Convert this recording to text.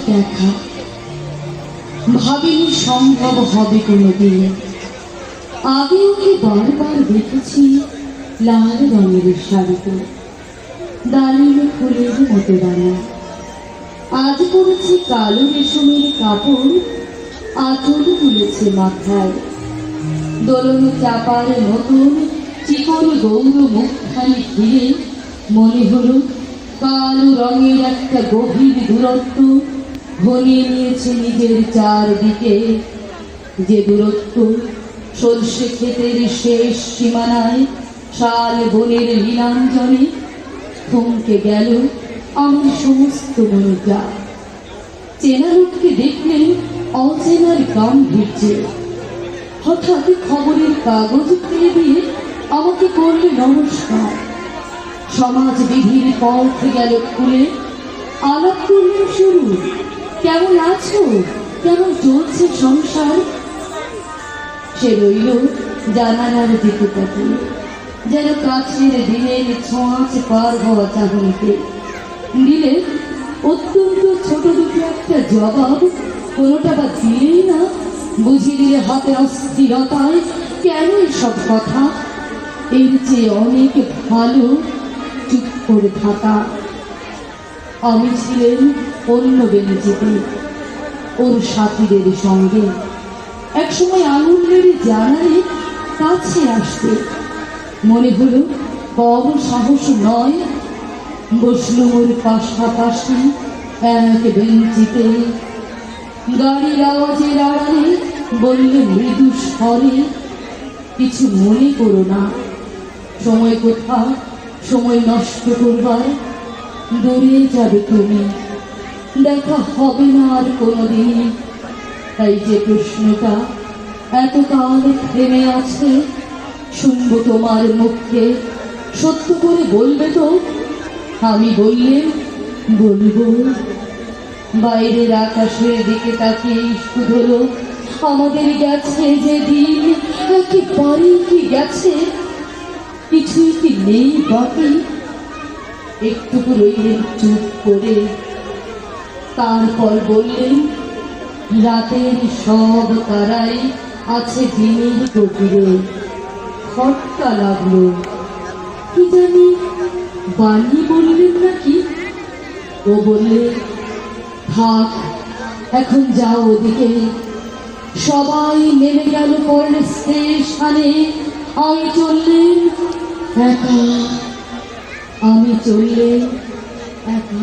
দেখা, ভাবিনি সম্ভব হবে কোনোদিন। আগে ওকে বারবার দেখেছি লাল রঙের শাড়িতে, দাঁড়িয়ে ফুলের মতো দাঁড়া। আজ পরেছে কালো রেশমের কাপড়, আঁচল তুলেছে মাথায়। দোলনে চাপার নতুন চিকন গৌর মুখখানি ঘিরে মনে হলো কালো রঙের একটা গভীর দূরত্ব ঘনিয়ে নিয়েছে নিজের চারদিকে। যে দূরত্ব সর্ষে ক্ষেতের শেষ সীমানায় শাল বনের লীলাঞ্জনে থমকে গেল আমার সমস্ত মনটা। চেনা লোককে দেখলে অচেনার গাম্ভীর্যে হঠাৎ খবরের কাগজ ফেলে দিয়ে আমাকে করলে নমস্কার। সমাজ বিধির পথ গেল খুলে, আলাপ করলেন শুরু, কেমন আছো, কেমন চলছে সংসার। সে রইল জানালার দিকে তাকে, যেন কাছের দিনের ছোঁয়াচ পার হওয়া চাহনিতে। দিলে অত্যন্ত ছোট দুটো একটা জবাব, কোনোটা বা দিলেই না। বুঝিয়ে দিলে হাতে অস্থিরতায় কেন সব কথা, এর চেয়ে অনেক ভালো চুপ করে থাকা। আমি ছিলেন অন্য বেঞ্চিতে ওর সাথীদের সঙ্গে। একসময় আঙুল নেড়ে জানালে কাছে আসতে, মনে হলো কম সাহস নয়। বসলুম ওর পাশাপাশি এক বেঞ্চিতে। গাড়ির আওয়াজের আড়ালে বললে মৃদু স্বরে, কিছু মনে করো না, সময় কোথা, সময় নষ্ট করবার, দূরে যাবে তুমি, দেখা হবে না আর কোনোদিন। তাই যে প্রশ্নটা এতকাল থেমে আছে, শুনবো তোমার মুখে, সত্য করে বলবে তো? আমি বললে বলবো। বাইরের আকাশের দিকে তাকিয়ে শুধুলো আমাদের গেছে যে দিন, একেবারে কি গেছে, কিছুই কি নেই বাকি। একটুকু রইলেন চুপ করে, তারপর বললেন রাতের সব তারাই আছে দিনের গভীরে। খটকা লাগলো, কি জানি বানিয়ে বললেন নাকি। ও বললে থাক, এখন যাও ওদিকে। সবাই নেমে গেল পরের স্টেশনে, আমি চললেন একা, আমি চললেন একা।